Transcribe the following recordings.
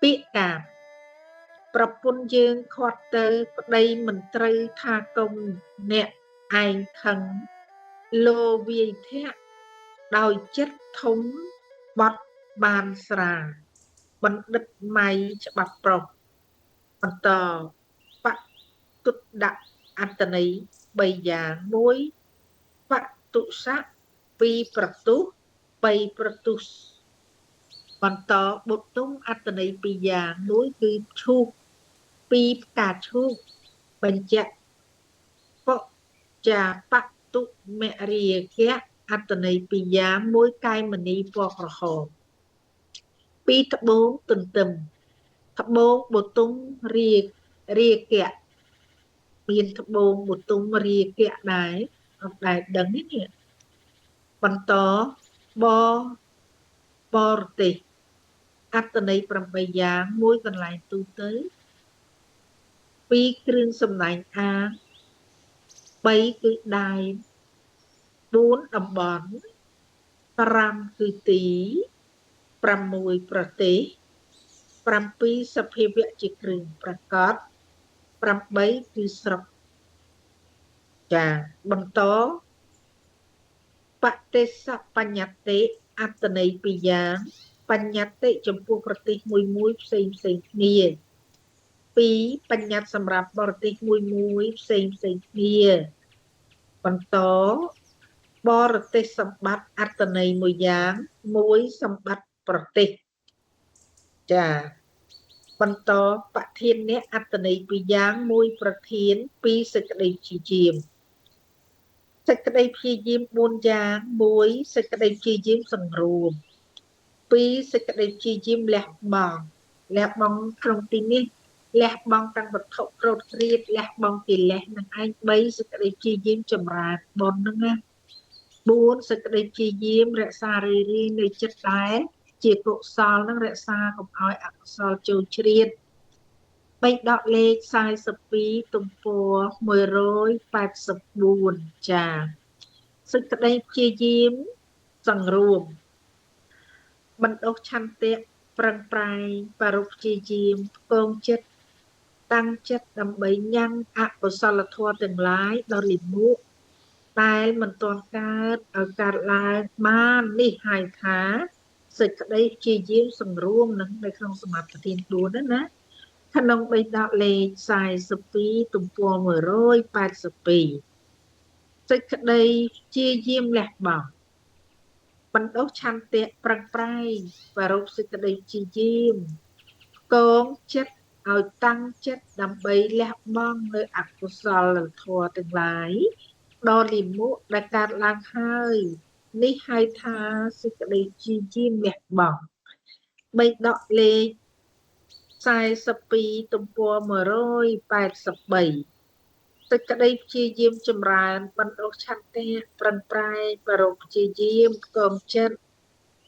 ពាក្យកាបប្រពន្ធយើងខាត់ទៅប្តីមិនត្រូវថាកុំអ្នកឯងខឹងលោវាយធាក់ដោយចិត្តធំបត់បានស្រាលបណ្ឌិតម៉ៃច្បាប់ប្រុសបន្តបតុដាក់អត្តន័យ3យ៉ាង1បតុស័ក2ប្រទុះ3ប្រទុសបន្តបុទុំអត្តន័យ2យ៉ាង1គឺឈូក2ផ្កាឈូកបញ្ជាក់បចាបតុមរាគៈអត្តន័យ2យ៉ាង1កែមនីពណ៌ក្រហម2ត្បូងទន្ទឹមត្បូងបុទុំរាគៈមានត្បូងបុទុំរាគៈដែរអត់ដែលដឹងនេះបន្តបរទេសអត្តន័យ8យ៉ាង1កន្លែងទូទៅ2គ្រឿងសំដែងអាង3គឺដែន4តំបន់5គឺទី6ប្រទេស7សភាវៈជាគ្រឿងប្រកប8គឺស្រុកចាបន្តបតិសបញ្ញត្តិអត្តន័យ2យ៉ាងបញ្ញត្តិចំពោះប្រទេសមួយផ្សេងគ្នា2បញ្ញត្តិសម្រាប់បរទេសមួយផ្សេងគ្នាបន្តបរទេសសម្បត្តិអត្តន័យ1យ៉ាង1សម្បត្តិប្រទេសចាបន្តបធានៈអត្តន័យ2យ៉ាង1ប្រធាន2សេចក្តីព្យាយាមសេចក្តីព្យាយាម4យ៉ាង1សេចក្តីព្យាយាមសង្រួម2សេចក្តីព្យាយាមលះបង់ក្នុងទីនេះលះបង់ទាំងវត្ថុក្រោតក្រៀតលះបង់កិលេសនឹងឯង3សេចក្តីព្យាយាមចម្រើនបុណ្យហ្នឹងណា4សេចក្តីព្យាយាមរក្សារីនៅចិត្តដែរជាកុសលនឹងរក្សាកុំឲ្យអកុសលចូលជ្រៀតបេដកលេខ42ទំព័រ184ចាសេចក្តីព្យាយាមសង្រួមបណ្ដុះឆន្ទៈប្រឹងប្រែងប្រពព្យាយាមផ្គងចិត្តតាំងចិត្តដើម្បីញ៉ាំងអកុសលធម៌ទាំងឡាយដល់លិមុខដែលមិនទាន់កើតឲ្យកើតឡើងបាននេះហៅថាសេចក្តីព្យាយាមសង្រួមនឹងនៅក្នុងសមាធិធាន4ណាក្នុងបេដកលេខ42ទំព័រ182សេចក្តីព្យាយាមលះបង់បណ្ដុះឆន្ទៈប្រឹងប្រែងប្រពសេចក្តីព្យាយាមកងចិត្តឲ្យតាំងចិត្តដើម្បីលះបង់នៅអកុសលធម៌ទាំងឡាយដល់លិមុខដែលកើតឡើងហើយនេះហៅថាសេចក្តីព្យាយាមលះបង់បេដកលេខ42ទំព័រ183សេចក្តីព្យាយាមចម្រើនបណ្ដុះឆន្ទៈប្រឹងប្រែងប្រពព្យាយាមកងចិត្ត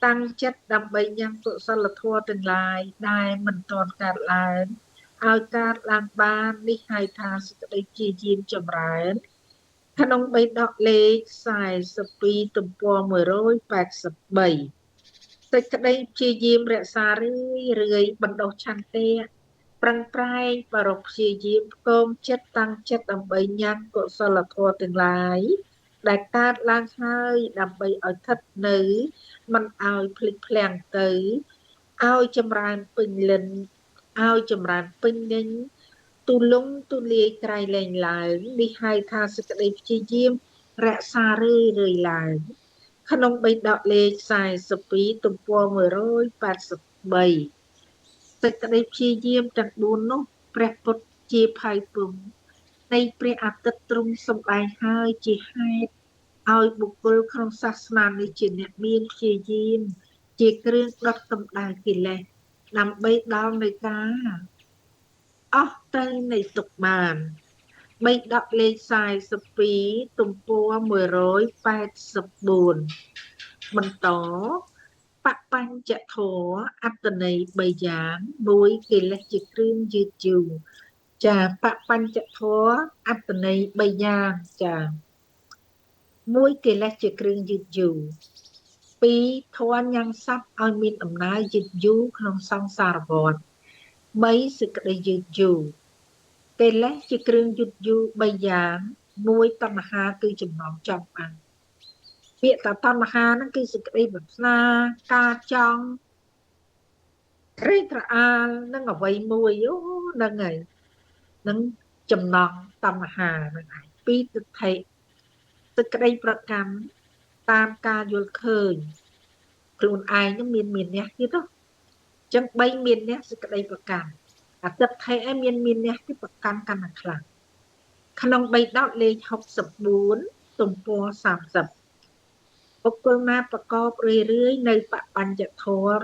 តាំងចិត្តដើម្បីញ៉ាំងកុសលធម៌ទាំងឡាយដែលមិនទាន់កើតឡើងឲ្យកើតឡើងបាននេះហៅថាសេចក្តីព្យាយាមចម្រើនក្នុងបេដកលេខ42ទំព័រ183សេចក្តីព្យាយាមរក្សារឿយបណ្ដុះឆន្ទៈប្រឹងប្រែងប្រពព្យាយាមផ្គងចិត្តតាំងចិត្តដើម្បីញ៉ាំងកុសលធម៌ទាំងឡាយដែលកើតឡើងហើយដើម្បីឲ្យស្ថិតនៅមិនឲ្យភ្លេចភ្លាំងទៅឲ្យចម្រើនពេញលិនឲ្យចម្រើនពេញលេញទូលំទូលាយក្រៃលែងឡើងនេះហៅថាសេចក្តីព្យាយាមរក្សារឿយឡើងក្នុងបេដកលេខ42ទំព័រ183សេចក្តីព្យាយាមទាំង4នោះព្រះពុទ្ធជាផៃពំនៃព្រះអាទិត្យទ្រង់សម្ដែងហើយជាហេតុឲ្យបុគ្គលក្នុងសាសនានេះជាអ្នកមានព្យាយាមជាគ្រឿងដុតកម្ដៅកិលេសដើម្បីដល់នៃការអស់ទៅនៃទុក្ខបានបេដកលេខ42ទំព័រ184បន្តបបញ្ចធម៌អត្តន័យ3យ៉ាង1កិលេសជាគ្រឿងយឺតយូរចាបបញ្ចធម៌អត្តន័យ3យ៉ាងចា1កិលេសជាគ្រឿងយឺតយូរ2ធម៌ញ៉ាំងសត្វឲ្យមានដំណើរយឺតយូរក្នុងសង្សារវដ្ត 3សេចក្តីយឺតយូរកិលេសជាគ្រឿងយឺតយូរ3យ៉ាង1តណ្ហាគឺចំណងចង់បានពាក្យតណ្ហាហ្នឹងគឺសេចក្តីប្រាថ្នាការចង់ត្រេកត្រអាលនឹងអ្វីមួយហ្នឹងហើយនឹងចំណងតណ្ហាហ្នឹងឯង2ទិដ្ឋិសេចក្តីប្រកាន់តាមការយល់ឃើញខ្លួនឯងនឹងមានអ្នកទៀតទៅចឹង3មានអ្នកសេចក្តីប្រកាន់អតិថិឯងមានអ្នកទីប្រកាន់កាន់តែខ្លាំងក្នុង3ដកលេខ64ទំព័រ30បុគ្គលណាប្រកបរឿយនៅបបញ្ញធម៌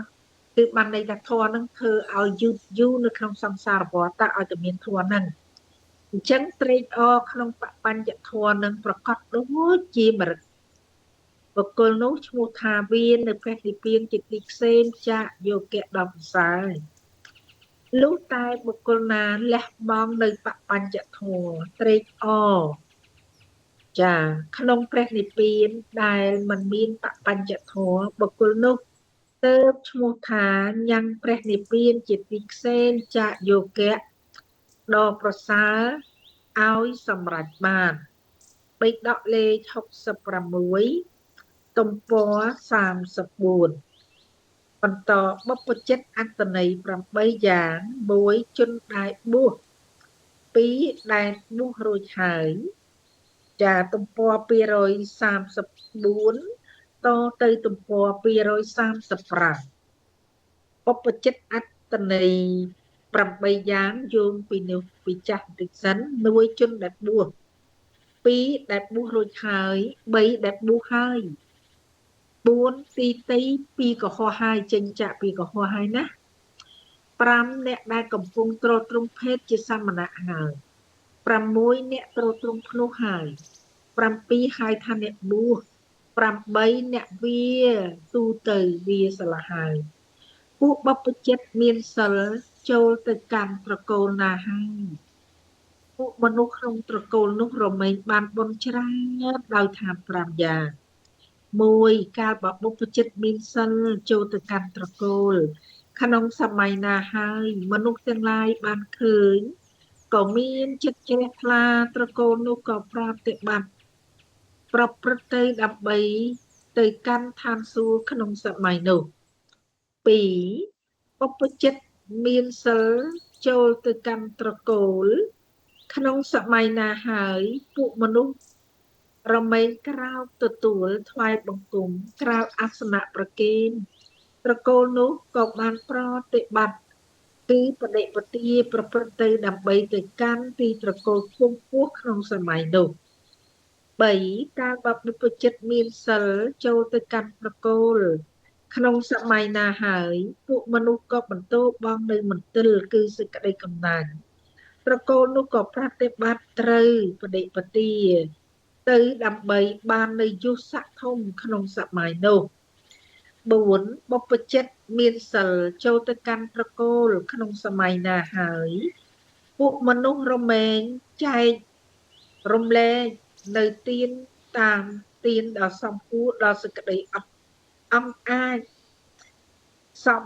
គឺបានន័យថាធម៌ហ្នឹងធ្វើឲ្យយឺតយូរនៅក្នុងសង្សារវដ្តឲ្យតែមានធម៌ហ្នឹងអញ្ចឹងត្រេកអរក្នុងបបញ្ញធម៌នឹងប្រកបដូចជាមរឹកបុគ្គលនោះឈ្មោះថាវានៅព្រះនិព្វានជាទីខ្សែមចាកយោគៈដល់ប្រសើរលុះតែបុគ្គលណាលះបង់នៅបបញ្ញធម៌ត្រេកអរចាក្នុងព្រះនិព្វានដែលមិនមានបបញ្ញធម៌បុគ្គលនោះទើបឈ្មោះថាញ៉ាំងព្រះនិព្វានជាទីខ្សែមចាកយោគៈដ៏ប្រសើរឲ្យសម្រេចបានបេដកលេខ66ទំព័រ34បន្តបុព្វជិតអត្តន័យ8យ៉ាង1ជនដែលបួស2ដែលបួសរួចហើយចាទំព័រ234តទៅទំព័រ235បុព្វជិតអត្តន័យ8យ៉ាងយោងពីនោះពីចាស់បន្តិចសិន1ជនដែលបួស2ដែលបួសរួចហើយ3ដែលបួសហើយ4ទីទី2កុហកហើយចេញចាក់ពីកុហកហើយណា5អ្នកដែលកំពុងត្រទ្រង់ភេទជាសមណៈហើយ6អ្នកត្រទ្រង់ភ្នោះហើយ7ហៅថាអ្នកបួស8អ្នកវាទូទៅវាស្លាហើយពួកបព្វជិតមានសិលចូលទៅកាន់ត្រកូលណាហើយពួកមនុស្សក្នុងត្រកូលនោះរមែងបានបុណ្យច្រើនដោយឋាន5យ៉ាង1កាលបបុព្វជិតមានសិលចូលទៅកាន់ត្រកូលក្នុងសម័យណាហើយមនុស្សទាំងឡាយបានឃើញក៏មានចិត្តជ្រះថ្លាត្រកូលនោះក៏ប្រតិបត្តិប្រព្រឹត្តទៅដើម្បីទៅកាន់ឋានសួគ៌ក្នុងសម័យនោះ2បុព្វជិតមានសិលចូលទៅកាន់ត្រកូលក្នុងសម័យណាហើយពួកមនុស្សរមែងក្រោកទទួលថ្វាយបង្គំក្រោកអាសនៈប្រគេនត្រកូលនោះក៏បានប្រតិបត្តិគឺបដិបទាប្រព្រឹត្តទៅដើម្បីទៅកាន់ទីត្រកូលខ្ពង់ខ្ពស់ក្នុងសម័យនោះ3កាលបបុព្វជិតមានសិលចូលទៅកាន់ត្រកូលក្នុងសម័យណាហើយពួកមនុស្សក៏បន្តបងនៅមន្ទិលគឺសេចក្តីកំណាញ់ត្រកូលនោះក៏ប្រតិបត្តិត្រូវបដិបទាទៅដើម្បីបាននៅយុស័កធំក្នុងសម័យនោះ4បុព្វជិតមានសិលចូលទៅកាន់ត្រកូលក្នុងសម័យណាហើយពួកមនុស្សរមែងចែករំលែកនៅទានតាមទានដល់សំគួរដល់សេចក្តីអង្គអាចសំ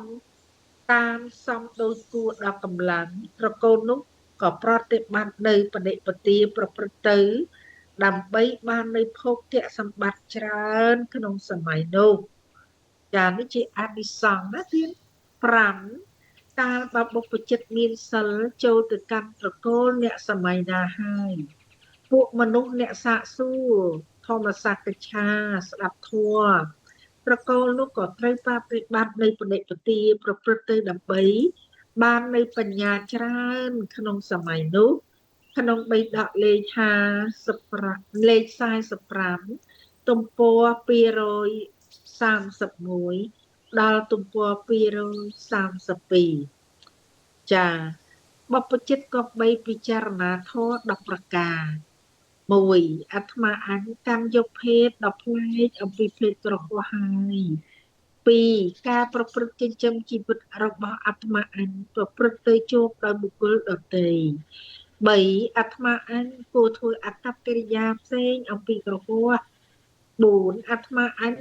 តាមសំដោយគួរដល់កម្លាំងត្រកូលនោះក៏ប្រតិបត្តិនៅបដិបទាប្រព្រឹត្តទៅដើម្បីបាននៅភោគៈសម្បត្តិច្រើនក្នុងសម័យនោះចានេះជាអានិសង្សណាទៀត5កាលបបុព្វជិតមានសិលចូលទៅកាន់ត្រកូលអ្នកសម័យណាហើយពួកមនុស្សអ្នកសាកសួរធម្មសាស្ត្រកិច្ឆាស្ដាប់ធម៌ត្រកូលនោះក៏ត្រូវប្រតិបត្តិនៅបដិបទាប្រព្រឹត្តទៅដើម្បីបាននៅបញ្ញាច្រើនក្នុងសម័យនោះក្នុងបេដកលេខ55លេខ45ទំព័រ231ដល់ទំព័រ232ចាបព្វជិតក៏បីពិចារណាធម៌10ប្រការ1អាត្មាអញកាន់យកភេទដល់ផ្លែកអំពីភេទក្រហមហើយ2ការប្រព្រឹត្តចិញ្ចឹមជីវិតរបស់អាត្មាអញប្រព្រឹត្តទៅជួបដោយបុគ្គលដទៃ3អាត្មាអញគួរធ្វើអកប្បកិរិយាផ្សេងអំពីក្រហម4អាត្មាអញ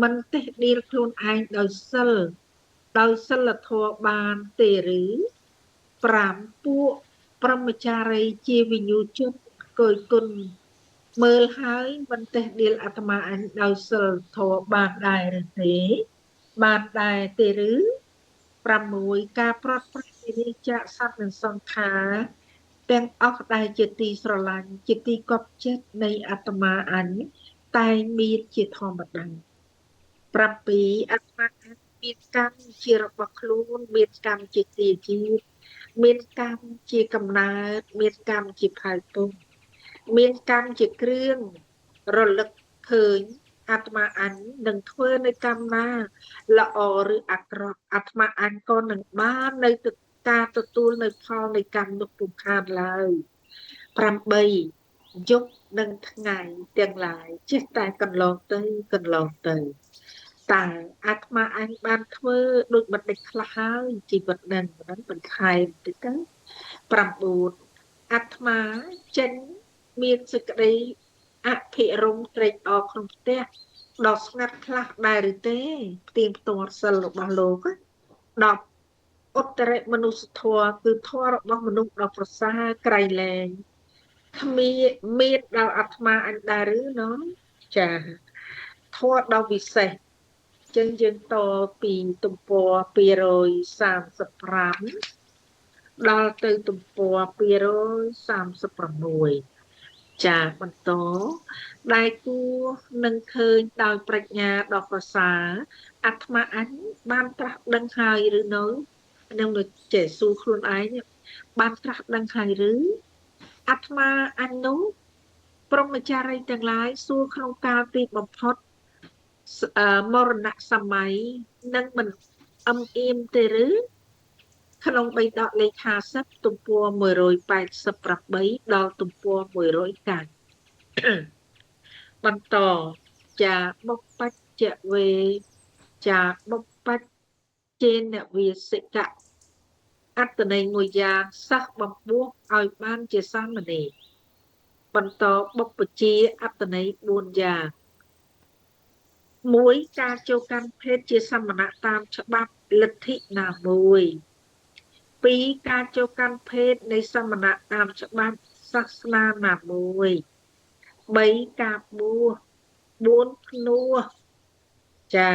មិនទេដៀលខ្លួនឯងដោយសិលធម៌បានទេឬ 5ពួកព្រហ្មចារីជាវិញ្ញូជនគយគុណមើលហើយមិនទេដៀលអាត្មាអញដោយសិលធម៌បានដែរឬទេបានដែរទេឬ6ការប្រត់ប្រាស់វិរិយៈសត្វនិងសង្ខារទាំងអស់ដែលជាទីស្រឡាញ់ជាទីកប់ចិត្តនៃអាត្មាអញតែងមានជាធម្មតា7អាត្មាអញមានកម្មជារបស់ខ្លួនមានកម្មជាទីជាតិមានកម្មជាកំណើតមានកម្មជាផៅពុំមានកម្មជាគ្រឿងរលឹកឃើញអាត្មាអញនឹងធ្វើនៅកម្មណាល្អឬអាក្រក់អាត្មាអញក៏នឹងបាននៅទឹកការទទួលនៅផលនៃកម្មនោះពុំខានឡើយ8យប់និងថ្ងៃទាំងឡាយចេះតែកន្លងទៅកន្លងទៅតើអាត្មាអញបានធ្វើដូចបណ្ឌិតខ្លះហើយជីវិតនឹងមិនបន្ថែមតិចទៅ9អាត្មាចេញមានសេចក្តីអភិរមត្រេកអរក្នុងផ្ទះដ៏ស្ងាត់ខ្លះដែរឬទេផ្ទៀងផ្ទាត់សិលរបស់លោក10ឧត្តរមនុស្សធម៌គឺធម៌របស់មនុស្សដ៏ប្រសើរក្រៃលែងគ្មានមានដល់អាត្មាអញដែរឬណោះចាធម៌ដ៏វិសេសចឹងយើងតពីទំព័រ235ដល់ទៅទំព័រ236ចាបន្តដែលគួរនឹងឃើញដោយប្រាជ្ញាដ៏ប្រសើរអាត្មាអញបានត្រាស់ដឹងហើយឬនៅនឹងចេះសួរខ្លួនឯងបានត្រាស់ដឹងហើយឬអាត្មាអញនោះព្រហ្មចារីទាំងឡាយសួរក្នុងកាលទីបំផុតមរណសម័យនឹងមិនអឹមអៀមទេឬក្នុងបៃដកលេខ50ទំព័រ188ដល់ទំព័រ109បន្តចាបុបច្ចវេចាបុបច្ចេនវិសិកៈអត្តន័យមួយយ៉ាងសិស្សបំពោះឲ្យបានជាសាមណេរបន្តបុព្វជាអត្តន័យ4យ៉ាង1ការចូលកាន់ភេទជាសមណៈតាមច្បាប់លទ្ធិណាមួយ2ការចូលកាន់ភេទនៃសមណៈតាមច្បាប់សាសនាណាមួយ3ការបួស4ភ្នួសចា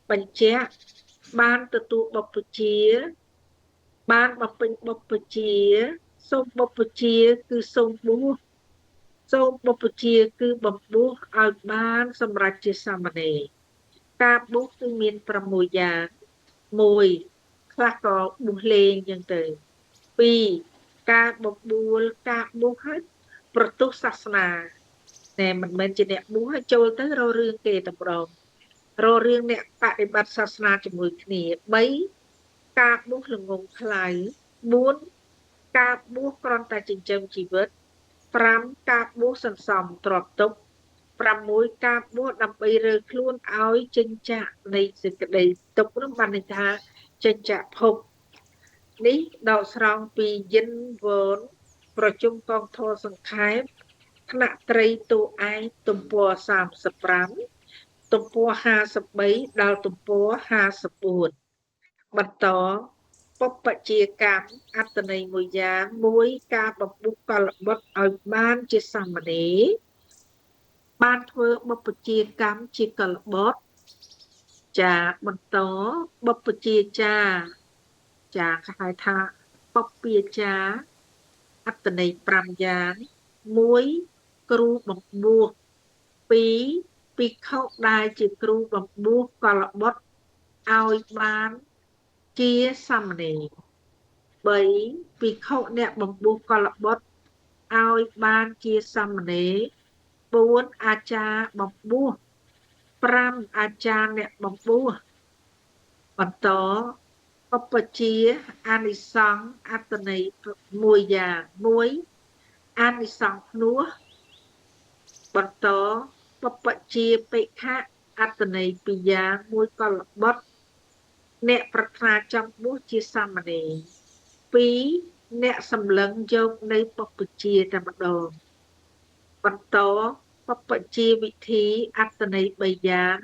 បញ្ជាក់បានទទួលបុព្វជាបានបំពេញបុព្វជាសូមបុព្វជាគឺសូមបួសសូមបុព្វជាគឺបំពោះឲ្យបានសម្រេចជាសាមណេរការបួសគឺមាន6យ៉ាង1ខ្លះក៏បួសលេងចឹងទៅ2ការបបួលការបួសឲ្យប្រទុសាសនាតែមិនមែនជាអ្នកបួសឲ្យចូលទៅរករឿងគេតែម្ដងរករឿងអ្នកបដិបត្តិសាសនាជាមួយគ្នា3ការបួសល្ងងខ្លៅ4ការបួសគ្រាន់តែចិញ្ចឹមជីវិត5ការបួសសន្សំទ្រព្យទុក6ការបួសដើម្បីរើខ្លួនឲ្យចិញ្ចាក់នៃសេចក្តីទុកនោះបានន័យថាចិញ្ចាក់ភពនេះដកស្រង់ពីយិនវនប្រជុំកងធរសង្ខេបថ្នាក់ត្រីតួឯកទំព័រ35ទំព័រ53ដល់ទំព័រ54បន្តបុព្វជាកម្មអត្តន័យមួយយ៉ាង1ការបំពុះកលបុត្រឲ្យបានជាសាមណេរបានធ្វើបុព្វជាកម្មជាកលបុត្រចាបន្តបុព្វជាចាចាគេហៅថាបុព្វាចាអត្តន័យ5យ៉ាង1គ្រូបំពោះ2ភិក្ខុដែលជាគ្រូបំពោះកលបុត្រឲ្យបានជាសាមណេរ3ភិក្ខុអ្នកបំពោះកលបុត្រឲ្យបានជាសាមណេរ4អាចារ្យបំពោះ5អាចារ្យអ្នកបំពោះបន្តឧបជាអានិសង្សអត្តន័យមួយយ៉ាង1អានិសង្សភ្នោះបន្តបុព្វជាបេខៈអត្តន័យ2យ៉ាង1កលបុត្រអ្នកប្រាថ្នាចង់បួសជាសាមណេរ2អ្នកសម្លឹងយកនៅបុព្វជាតែម្ដងបន្តបុព្វជាវិធីអត្តន័យ3យ៉ាង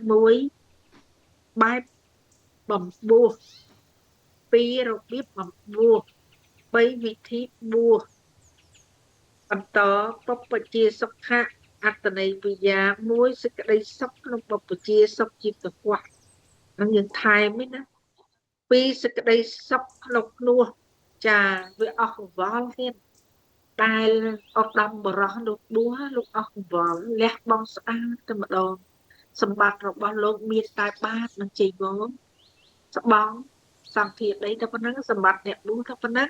1បែបបំពោះ2របៀបបំពោះ 3វិធីបួសបន្តបព្វជិសុខៈអត្តន័យពីរយ៉ាង1សេចក្តីសុខក្នុងបព្វជិសុខជាកខ្វះនឹងយើងថែមឯណា2សេចក្តីសុខក្នុងនោះចាវាអស់កង្វល់ទៀតដែលឧត្តមបរោះលោកបួសលោកអស់កង្វល់លះបង់ស្អាតតែម្ដងសម្បត្តិរបស់លោកមានតែបាតនិងជ័យវងស្បង់សង្ឃាដីតែប៉ុណ្ណឹងសម្បត្តិអ្នកបួសតែប៉ុណ្ណឹង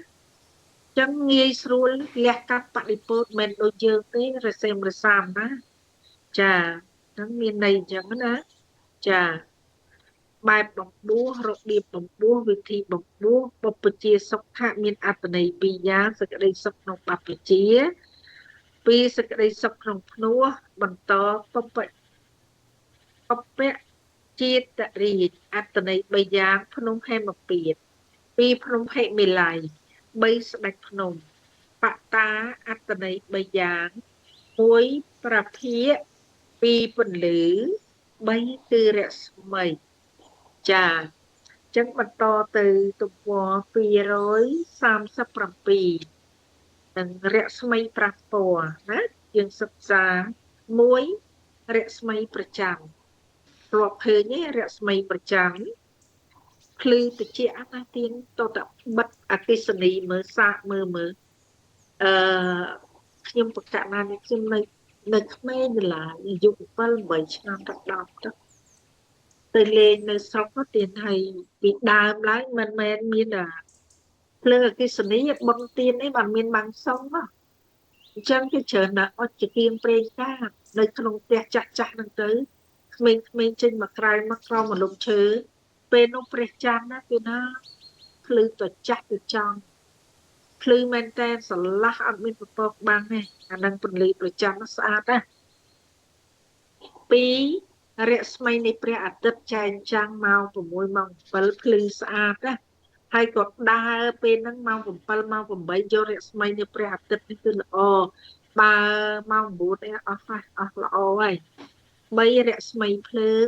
ចឹងងាយស្រួលលះកាត់បរិពោធមិនដូចយើងទេរសេមរសាមណាចាហ្នឹងមានន័យអញ្ចឹងណាចាបែបបំពោះរបៀបបំពោះវិធីបំពោះបព្វជិសុខៈមានអត្តន័យពីរយ៉ាងសេចក្តីសុខក្នុងបព្វជិពីរសេចក្តីសុខក្នុងភ្នោះបន្តបព្វចេតរាជអត្តន័យ3យ៉ាងភ្នំហេមពាត2ភ្នំហិមាល័យ3ស្ដេចភ្នំបតាអត្តន័យ3យ៉ាង1ប្រភាក2ពន្លឺ3គឺរស្មីចាចឹងបន្តទៅទំព័រ237និងរស្មី5ពណ៌ណាយើងសិក្សា1រស្មីប្រចាំធ្លាប់ឃើញទេរស្មីប្រចាំភ្លឺតិចអាណាទៀនតតបិទអកិសនីមើលសាកមើលអឺខ្ញុំប្រកាសណានេះខ្ញុំនៅក្មេងម្ល៉េះអាយុ7 8ឆ្នាំដល់10ទៅលេងនៅស្រុកទៀនហើយពីដើមឡើយមិនមែនមានភ្លើងអកិសនីបុនទៀនអីបានមានបាំងសុងណាអញ្ចឹងគេច្រើនណាស់អុជគៀងប្រេងកាតនៅក្នុងផ្ទះចាស់ហ្នឹងទៅក្មេងៗចេញមកក្រៅមកក្រោមម្លប់ឈើពេលនោះព្រះច័ន្ទណាគឺណាភ្លឺទៅចាស់ទៅចង់ភ្លឺមែនតែស្រឡះអត់មានពពកបាំងទេអានឹងពន្លឺប្រចាំស្អាតណា2រស្មីនៃព្រះអាទិត្យចែងចាំងម៉ោង6ម៉ោង7ភ្លឺស្អាតណាហើយក៏ដើរពេលហ្នឹងម៉ោង7ម៉ោង8យករស្មីនៃព្រះអាទិត្យនេះគឺល្អបើម៉ោង9ឯងអស់ល្អហើយ3រស្មីភ្លើង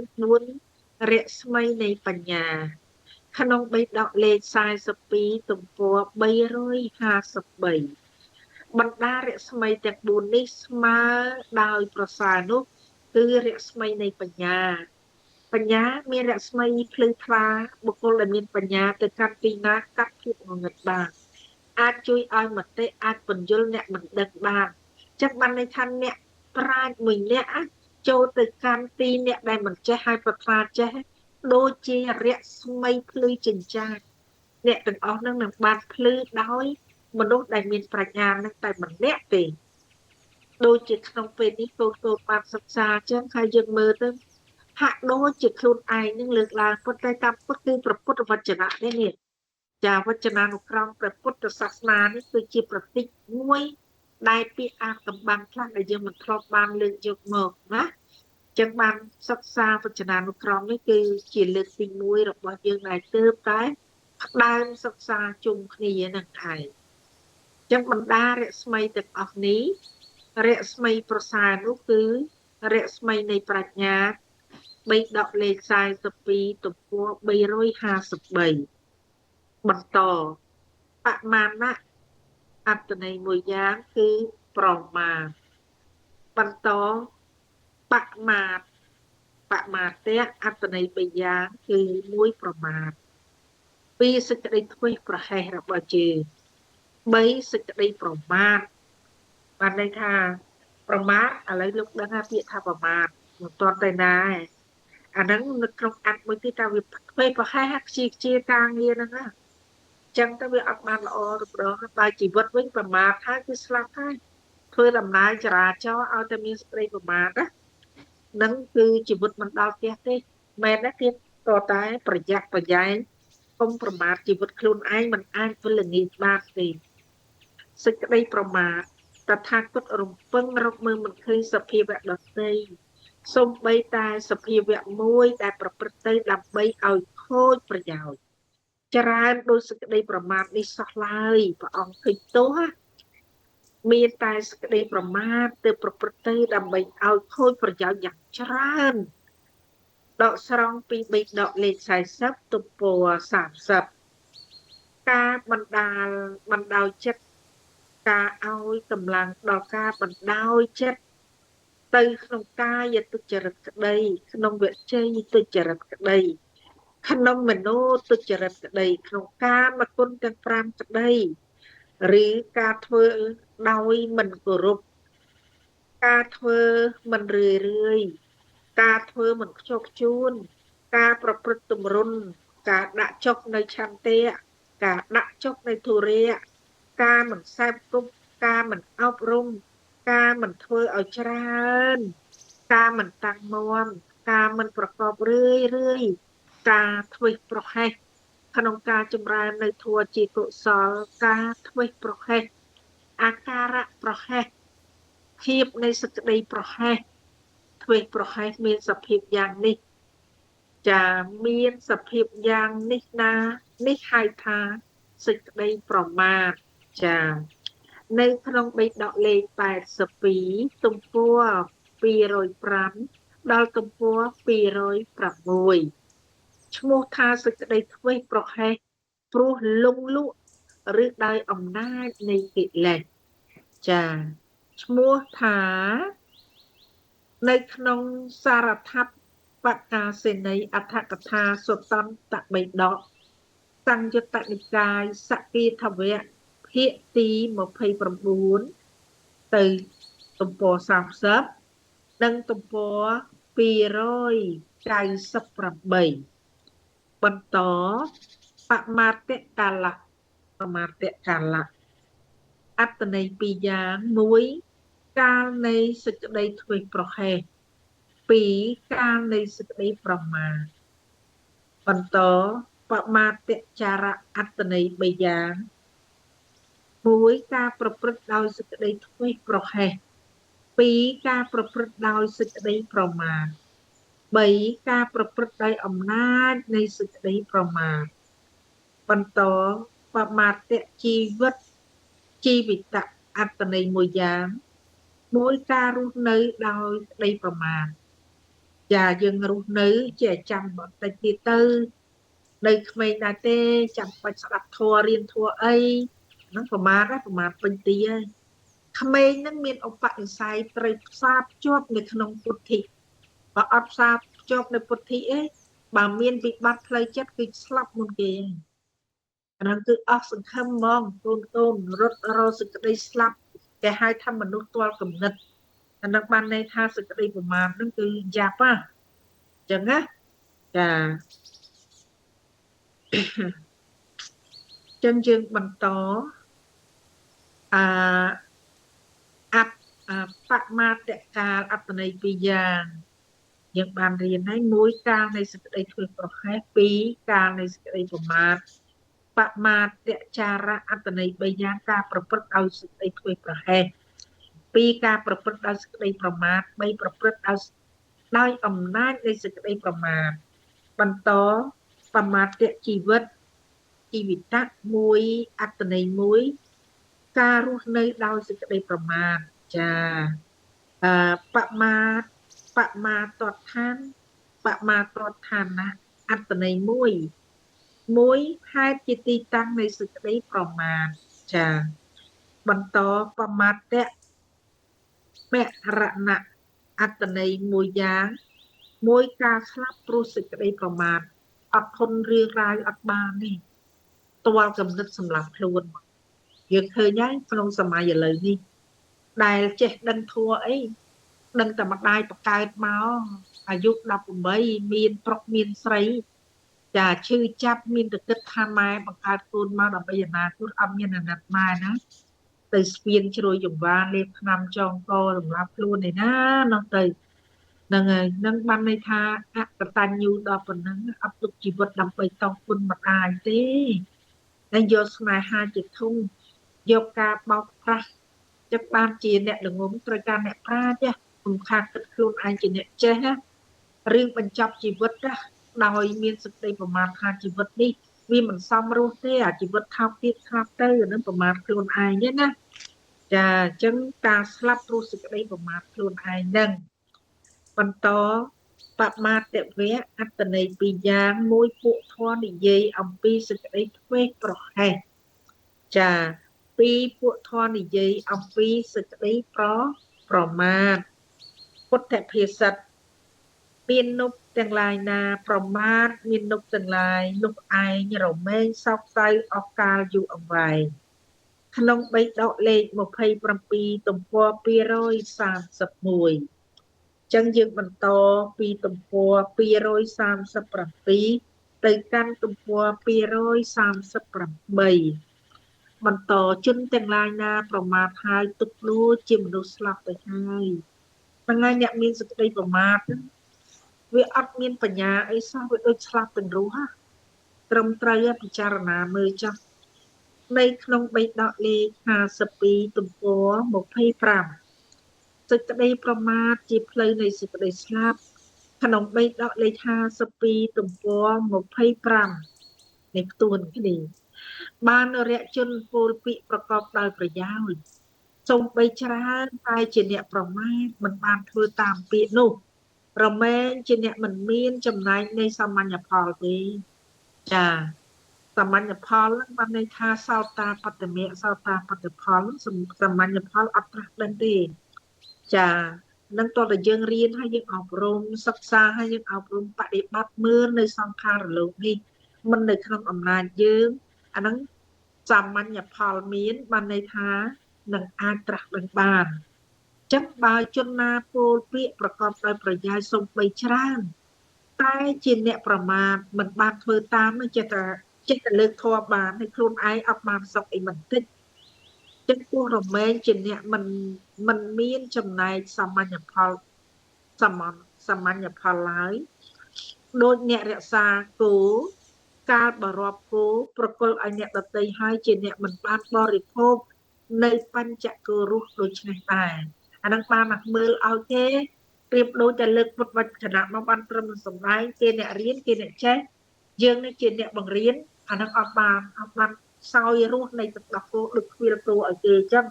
4រស្មីនៃបញ្ញាក្នុងបេដកលេខ42ទំព័រ353បណ្ដារស្មីទាំង4នេះស្មើដោយប្រសើរនោះគឺរស្មីនៃបញ្ញាមានរស្មីភ្លឺថ្លាបុគ្គលដែលមានបញ្ញាទៅកាន់ទីណាកាត់ភាពងងឹតបានអាចជួយឲ្យមតិអាចបញ្យលអ្នកមិនដឹងបានចឹងបានន័យថាអ្នកប្រាជ្ញមួយអ្នកចូលទៅកាន់ទីអ្នកដែលមិនចេះឲ្យប្រថ្លាចេះដូចជារស្មីភ្លឺចិញ្ចាចអ្នកទាំងអស់ហ្នឹងនឹងបានភ្លឺដោយមនុស្សដែលមានប្រាជ្ញានឹងតែម្នាក់ទេដូចជាក្នុងពេលនេះកូនបានសិក្សាចឹងហើយយើងមើលទៅហាក់ដូចជាខ្លួនឯងនឹងលើកឡើងប៉ុន្តែតាមពិតគឺព្រះពុទ្ធវចនៈទេនេះចាវចនានុក្រមព្រះពុទ្ធសាសនានេះគឺជាប្រតិចមួយដែលពាក្យអាកំបាំងខ្លះដែលយើងមិនធ្លាប់បានលើកយកមកណាចឹងបានសិក្សាវចនានុក្រមនេះគឺជាលើកទី1របស់យើងដែលទើបតែផ្ដើមសិក្សាជុំគ្នានឹងឯងចឹងបណ្ដារស្មីទាំងអស់នេះរស្មីប្រសើរនោះគឺរស្មីនៃប្រាជ្ញាបេដកលេខ42ទំព័រ353បន្តបមាណៈអត្តន័យមួយយ៉ាងគឺប្រមាទបន្តបមាទៈអត្តន័យ3យ៉ាងគឺ1ប្រមាទ2សេចក្តីធ្វេសប្រហែសរបស់ជើង3សេចក្តីប្រមាទបានន័យថាប្រមាទឥឡូវលោកដឹងថាពាក្យថាប្រមាទមិនទាន់ទៅណាឯងអាហ្នឹងនៅក្នុងអាត់មួយទៀតថាវាធ្វេសប្រហែសខ្ជិលការងារហ្នឹងណាចឹងទៅវាអត់បានល្អរំដងបើជីវិតវិញប្រមាទហើយគឺស្លាប់ហើយធ្វើដំណើរចរាចរណ៍ឲ្យតែមានស្ត្រីប្រមាទណានឹងគឺជីវិតមិនដល់ផ្ទះទេមែនទេទៀតតតែប្រយ័ត្នប្រយែងកុំប្រមាទជីវិតខ្លួនឯងមិនអាចវិលងាយបានទេសេចក្តីប្រមាទតថាគតរំពឹងរកមើលមិនឃើញសភាវៈដទៃសូម្បីតែសភាវៈមួយដែលប្រព្រឹត្តទៅដើម្បីឲ្យខូចប្រយោជន៍ច្រើនដោយសេចក្តីប្រមាទនេះសោះឡើយព្រះអង្គឃើញទោសមានតែសេចក្តីប្រមាទទៅប្រព្រឹត្តទៅដើម្បីឲ្យខូចប្រយោជន៍យ៉ាងច្រើនដកស្រង់ពីបេដកលេខ40ទំព័រ30 ការបណ្ដោយចិត្តការឲ្យកម្លាំងដល់ការបណ្ដោយចិត្តទៅក្នុងកាយទុច្ចរិតក្តីក្នុងវិជ័យទុច្ចរិតក្តីក្នុងមโนទុច្ចរិតក្តីក្នុងកាមគុណទាំង5ក្តីឬការធ្វើដោយមិនគោរពការធ្វើមិនរឿយការធ្វើមិនខ្ជាប់ខ្ជួនការប្រព្រឹត្តទម្រន់ការដាក់ចុះនៅឆន្ទៈការដាក់ចុះនៅធុរៈការមិនសែបគប់ការមិនអប់រំការមិនធ្វើឲ្យច្រើនការមិនតាំងមាំការមិនប្រកបរឿយការធ្វេសប្រហែសក្នុងការចម្រើននៅធម៌ជាកុសលការធ្វេសប្រហែសអាការៈប្រហែសភាពនៃសក្តីប្រហែសធ្វេសប្រហែសមានសភាពយ៉ាងនេះចាមានសភាពយ៉ាងនេះណានេះហៅថាសេចក្តីប្រមាទចានៅក្នុងបេដកលេខ82ទំព័រ205ដល់ទំព័រ206ឈ្មោះថាសេចក្តីធ្វេសប្រហែសព្រោះលងលក់ឬដោយអំណាចនៃកិលេសចាឈ្មោះថានៅក្នុងសារថបកាសេនីអដ្ឋកថាសុតន្តបេដកសង្យុត្តនិកាយសគាធវៈភាគទី29ទៅទំព័រ30និងទំព័រ298បន្តបមាទកាលៈបមាទកាលៈអត្តន័យ2យ៉ាង1កាលនៃសេចក្តីធ្វេសប្រហែស2កាលនៃសេចក្តីប្រមាទបន្តបមាទចារៈអត្តន័យ3យ៉ាង1ការប្រព្រឹត្តដោយសេចក្តីធ្វេសប្រហែស2ការប្រព្រឹត្តដោយសេចក្តីប្រមាទ3ការប្រព្រឹត្តដោយអំណាចនៃសេចក្តីប្រមាទបន្តបមាទជីវិតជីវិតអត្តន័យ1យ៉ាង1ការរស់នៅដោយក្តីប្រមាទចាយើងរស់នៅជាចាំបន្តិចទៀតទៅនៅក្មេងដែរទេចាំបាច់ស្ដាប់ធម៌រៀនធម៌អីហ្នឹងប្រមាទពេញទីហើយក្មេងហ្នឹងមានឧបនិស្ស័យត្រូវផ្សារភ្ជាប់នៅក្នុងពុទ្ធិបើអត់ផ្សារភ្ជាប់នៅពុទ្ធិអីបើមានវិបត្តិផ្លូវចិត្តគឺស្លាប់មុនគេហើយអាហ្នឹងគឺអស់សង្ឃឹមហ្មងកូនរត់រកសេចក្តីស្លាប់គេហៅថាមនុស្សទាល់គំនិតអានឹងបានន័យថាសេចក្តីប្រមាទហ្នឹងគឺយ៉ាប់អញ្ចឹងណាចាចឹងយើងបន្តបមាទកាលអត្តន័យ2យ៉ាងយើងបានរៀនហើយ1កាលនៃសេចក្តីធ្វេសប្រហែស2កាលនៃសេចក្តីប្រមាទបមាទចារៈអត្តន័យ3យ៉ាងការប្រព្រឹត្តឲ្យសេចក្តីធ្វេសប្រហែស2ការប្រព្រឹត្តដោយសេចក្តីប្រមាទ3ប្រព្រឹត្តដោយអំណាចនៃសេចក្តីប្រមាទបន្តបមាទជីវិតជីវិត1អត្តន័យ1ការរស់នៅដោយសេចក្តីប្រមាទចាបមាទតដ្ឋានណាអត្តន័យ1ហេតុជាទីតាំងនៃសេចក្តីប្រមាទចាបន្តបមាទមរណៈអត្តន័យ1យ៉ាង1ការស្លាប់ព្រោះសេចក្តីប្រមាទអត់ធន់រឿងរ៉ាវអត់បានទេទាល់កំណត់សម្រាប់ខ្លួនយើងឃើញហើយក្នុងសម័យឥឡូវនេះដែលចេះដឹងធัวអីដឹងតែម្ដាយបកើតមកអាយុ18មានប្រុសមានស្រីចាឈឺចាប់មានតែគិតថាម៉ែបង្កើតកូនមកដើម្បីអនាគតអត់មានអាណិតម៉ែណាទៅស្ពានជ្រោយចង្វាលេបថ្នាំចងកសម្រាប់ខ្លួនឯណានោះទៅហ្នឹងហើយនឹងបានន័យថាអកតញ្ញូដល់ប៉ុណ្ណឹងអត់ទុកជីវិតដើម្បីតោសគុណម្ដាយទេតែយកស្នេហាជាធំយកការបោកប្រាស់ចិត្តបានជាអ្នកល្ងងត្រូវការអ្នកប្រាជ្ញសំខាន់គិតខ្លួនឯងជាអ្នកចេះណារឿងបញ្ចប់ជីវិតណាដោយមានសេចក្តីប្រមាទថាជីវិតនេះវាមិនសមរស់ទេអាជីវិតថោកទៀតស្លាប់ទៅអានឹងប្រមាទខ្លួនឯងទេណាចាអញ្ចឹងការស្លាប់ព្រោះសេចក្តីប្រមាទខ្លួនឯងហ្នឹងបន្ត បមាទវៈអត្តន័យពីរយ៉ាងមួយពួកធម៌និយាយអំពីសេចក្តីធ្វេសប្រហែសចាពីរពួកធម៌និយាយអំពីសេចក្តីប្រមាទពុទ្ធភាសិតមាននុបទាំងឡាយណាប្រមាទមាននុបទាំងឡាយនោះឯងរមែងសោកសៅអស់កាលយូរអង្វែងក្នុងបេដកលេខ27ទំព័រ231ចឹងយើងបន្តពីទំព័រ237ទៅកាន់ទំព័រ238បន្តជនទាំងឡាយណាប្រមាទហើយទុកនោះជាមនុស្សស្លាប់ទៅហើយហ្នឹងហើយអ្នកមានសេចក្តីប្រមាទវាអត់មានបញ្ញាអីសោះវាដូចស្លាប់ទាំងរស់ហ่ะត្រឹមត្រូវពិចារណាមើលចាស់នៅក្នុងបេដកលេខ52ទំព័រ25សេចក្តីប្រមាទជាផ្លូវនៃសេចក្តីស្លាប់ក្នុងបេដកលេខ52ទំព័រ25នៃផ្ទួនគ្នាបានរយជនពលពាក្យប្រកបដោយប្រយោជន៍សូមបីច្រើនតែជាអ្នកប្រមាទមិនបានធ្វើតាមពាក្យនោះរមែងជាអ្នកមិនមានចំណែកនៃសាមញ្ញផលទេចាសាមញ្ញផលហ្នឹងបានន័យថាសោតាបត្តមៈសោតាបត្តផលសាមញ្ញផលអត់ប្រាស់ដឹងទេចានឹងតើតើយើងរៀនហើយយើងអប់រំសិក្សាហើយយើងអប់រំបដិបត្តិមើលនៅសង្ខារលោកនេះមិននៅក្នុងអំណាចយើងអាហ្នឹងសាមញ្ញផលមានបានន័យថានឹងអាចត្រាស់ដឹងបានចឹងបើជនណាពោលពាក្យប្រកបដោយប្រយោជន៍សំបីច្រើនតែជាអ្នកប្រមាទមិនបានធ្វើតាមនឹងចេះតែលើកធម៌បានឲ្យខ្លួនឯងអត់បានសុខអីបន្តិចចឹងពោះរមែងជាអ្នកមិនមានចំណែកសាមញ្ញផលសាមញ្ញផលឡើយដូចអ្នករក្សាគោកាលបរាប់គោប្រគល់ឲ្យអ្នកដតីហើយជាអ្នកមិនបានបរិភោគនៅបញ្ចគោរសដូចនេះដែរអានឹងបានមកមើលឲ្យទេប្រៀបដូចតែលើកពុតវចនៈមកបានត្រឹមសំដែងគេអ្នករៀនគេអ្នកចេះយើងនេះជាអ្នកបង្រៀនអានឹងអត់បានសោយរស់នៃទឹកដោះគោដូចខ្វៀលគោឲ្យគេអញ្ចឹង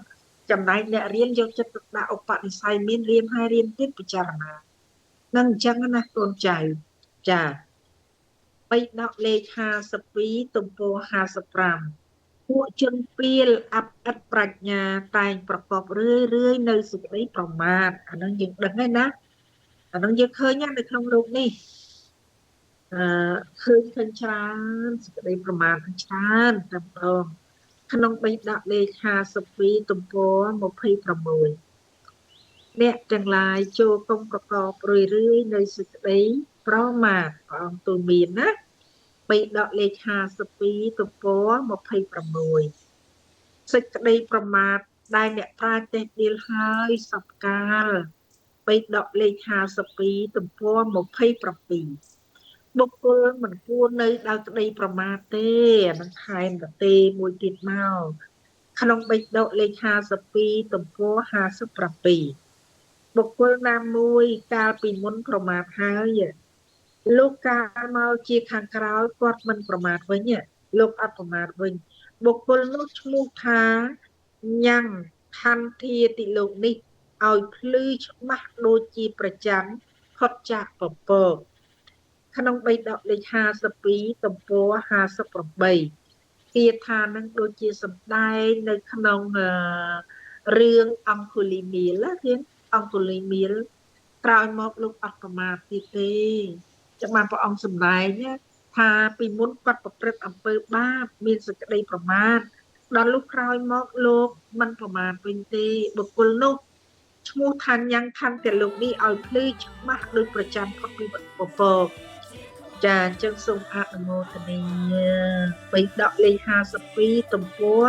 ចំណែកអ្នករៀនយកចិត្តទុកដាក់ឧបនិស្ស័យមានរៀនហើយរៀនទៀតពិចារណានឹងអញ្ចឹងណាកូនចៅចាបេដកលេខ52ទំព័រ55ពួកជនពាលអបឥតប្រាជ្ញាតែងប្រកបរឿយនៅសេចក្តីប្រមាទអានឹងយើងដឹងហើយណាអានឹងយើងឃើញនៅក្នុងលោកនេះឃើញច្រើនសេចក្តីប្រមាទច្រើនតែម្ដងក្នុងបេដកលេខ52ទំព័រ26អ្នកទាំងឡាយចូលកុំប្រកបរឿយនៅសេចក្តីប្រមាទព្រះអង្គទូលមានណាបេដកលេខ52ទំព័រ26សេចក្តីប្រមាទដែលអ្នកប្រាជ្ញទេដៀលហើយសពកាលបេដកលេខ52ទំព័រ27បុគ្គលមិនគួរនៅដោយក្តីប្រមាទទេអានឹងថែមតទេមួយទៀតមកក្នុងបេដកលេខ52ទំព័រ57បុគ្គលណាមួយកាលពីមុនប្រមាទហើយលោកកាលមកជាខាងក្រោយគាត់មិនប្រមាទវិញលោកអត់ប្រមាទវិញបុគ្គលនោះឈ្មោះថាញ៉ាំងខន្ធាតិលោកនេះឲ្យភ្លឺច្បាស់ដូចជាប្រចាំផុតចាកពពកក្នុងបេដកលេខ52ទំព័រ58គាថានឹងដូចជាសម្ដែងនៅក្នុងរឿងអង្គុលីមីលណាអង្គុលីមីលក្រោយមកលោកអត់ប្រមាទទៀតទេចាំបានព្រះអង្គសម្ដែងថាពីមុនគាត់ប្រព្រឹត្តអំពើបាបមានសេចក្តីប្រមាទដល់lúcក្រោយមកលោកមិនប្រមាទវិញទេបុគ្គលនោះឈ្មោះថាញ៉ាំងខន្ធាលោកនេះឲ្យភ្លឺច្បាស់ដូចប្រចាំផុតពីពពកចាអញ្ចឹងសូមអនុមោទនាបេដកលេខ52ទំព័រ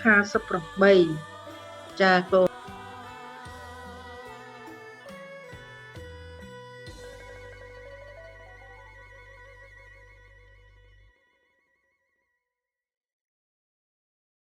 58ចាកូន